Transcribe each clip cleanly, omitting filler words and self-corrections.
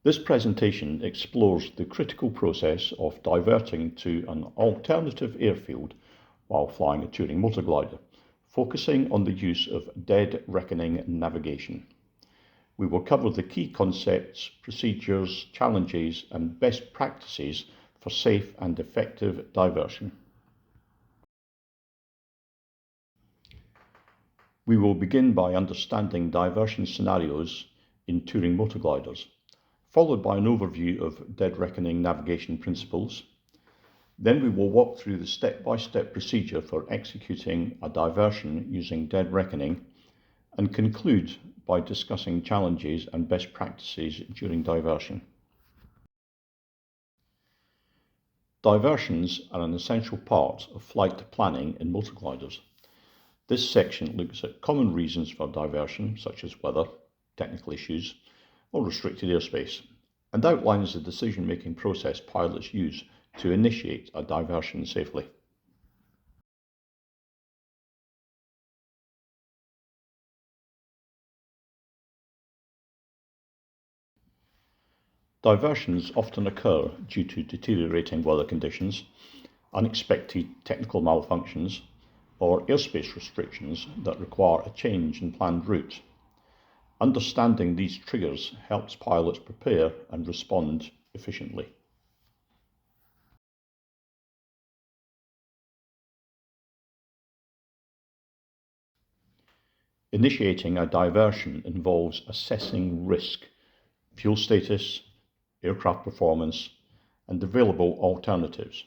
This presentation explores the critical process of diverting to an alternative airfield while flying a touring motor glider, focusing on the use of dead reckoning navigation. We will cover the key concepts, procedures, challenges and best practices for safe and effective diversion. We will begin by understanding diversion scenarios in touring motor gliders, followed by an overview of dead reckoning navigation principles. Then we will walk through the step-by-step procedure for executing a diversion using dead reckoning and conclude by discussing challenges and best practices during diversion. Diversions are an essential part of flight planning in motor gliders. This section looks at common reasons for diversion, such as weather, technical issues, or restricted airspace, and outlines the decision-making process pilots use to initiate a diversion safely. Diversions often occur due to deteriorating weather conditions, unexpected technical malfunctions, or airspace restrictions that require a change in planned route. Understanding these triggers helps pilots prepare and respond efficiently. Initiating a diversion involves assessing risk, fuel status, aircraft performance, and available alternatives.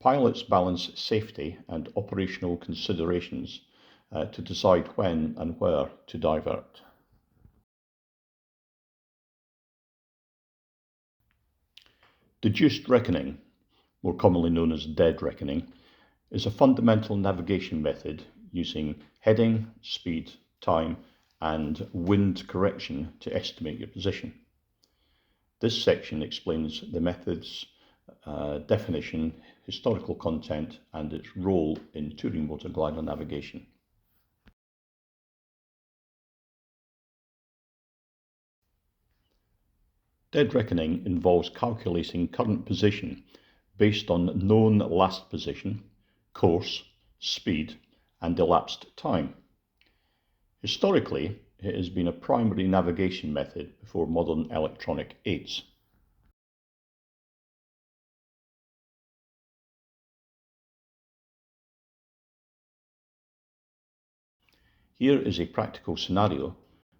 Pilots balance safety and operational considerations to decide when and where to divert. Deduced reckoning, more commonly known as dead reckoning, is a fundamental navigation method using heading, speed, time, and wind correction to estimate your position. This section explains the method's definition, historical content, and its role in touring motor glider navigation. Dead reckoning involves calculating current position based on known last position, course, speed, and elapsed time. Historically, it has been a primary navigation method before modern electronic aids. Here is a practical scenario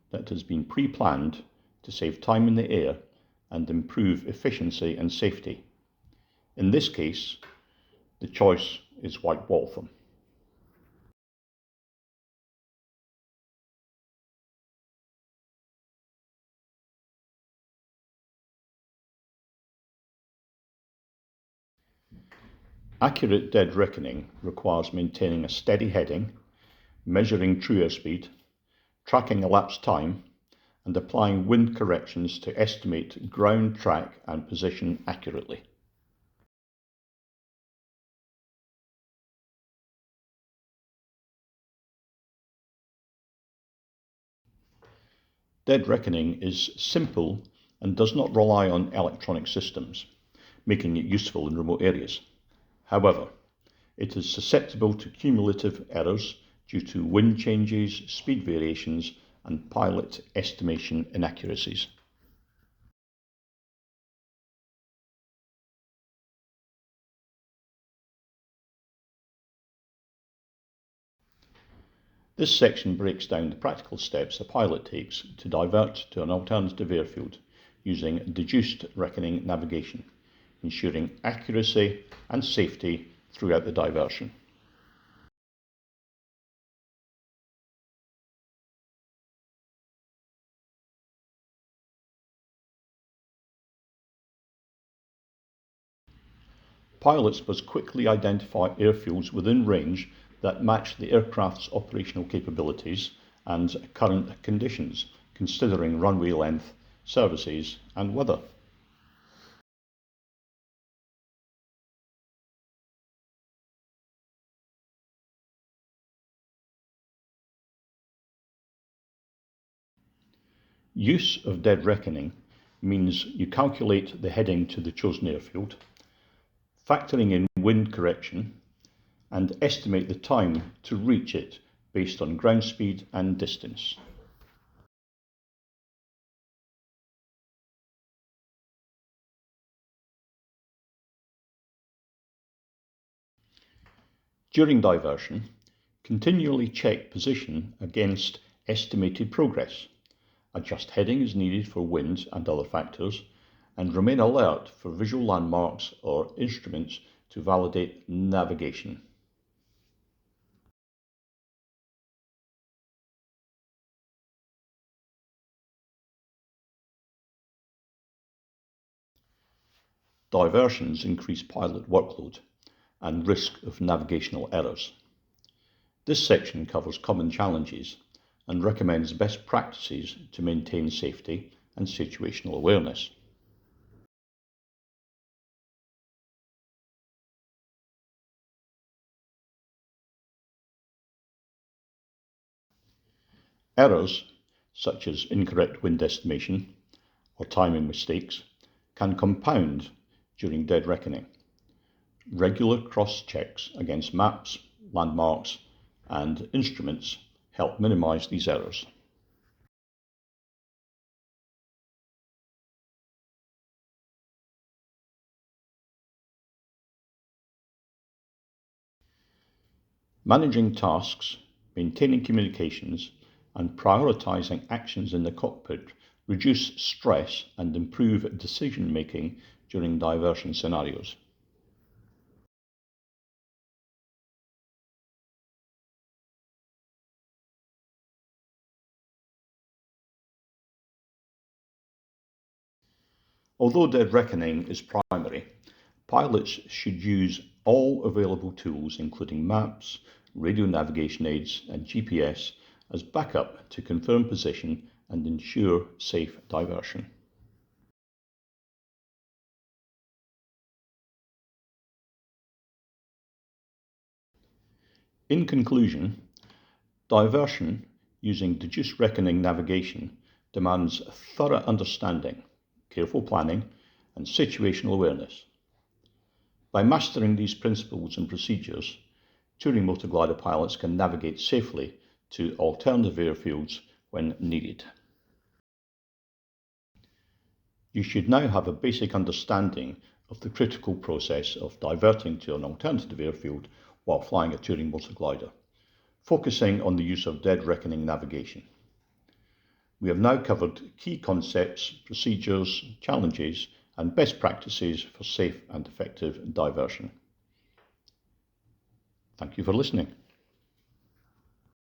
that has been pre-planned to save time in the air and improve efficiency and safety. In this case, the choice is White Waltham. Accurate dead reckoning requires maintaining a steady heading, measuring true airspeed, tracking elapsed time, and applying wind corrections to estimate ground track and position accurately. Dead reckoning is simple and does not rely on electronic systems, making it useful in remote areas. However, it is susceptible to cumulative errors due to wind changes, speed variations, and pilot estimation inaccuracies. This section breaks down the practical steps a pilot takes to divert to an alternative airfield using deduced reckoning navigation, ensuring accuracy and safety throughout the diversion. Pilots must quickly identify airfields within range that match the aircraft's operational capabilities and current conditions, considering runway length, services, and weather. Use of dead reckoning means you calculate the heading to the chosen airfield, factoring in wind correction, and estimate the time to reach it based on ground speed and distance. During diversion, continually check position against estimated progress. Adjust heading as needed for wind and other factors, and remain alert for visual landmarks or instruments to validate navigation. Diversions increase pilot workload and risk of navigational errors. This section covers common challenges and recommends best practices to maintain safety and situational awareness. Errors, such as incorrect wind estimation or timing mistakes, can compound during dead reckoning. Regular cross-checks against maps, landmarks, and instruments help minimize these errors. Managing tasks, maintaining communications, and prioritizing actions in the cockpit reduce stress and improve decision-making during diversion scenarios. Although dead reckoning is primary, pilots should use all available tools, including maps, radio navigation aids, and GPS, as backup to confirm position and ensure safe diversion. In conclusion, diversion using deduced reckoning navigation demands thorough understanding, careful planning, and situational awareness. By mastering these principles and procedures, touring motor glider pilots can navigate safely to alternative airfields when needed. You should now have a basic understanding of the critical process of diverting to an alternative airfield while flying a touring motor glider, focusing on the use of dead reckoning navigation. We have now covered key concepts, procedures, challenges, and best practices for safe and effective diversion. Thank you for listening.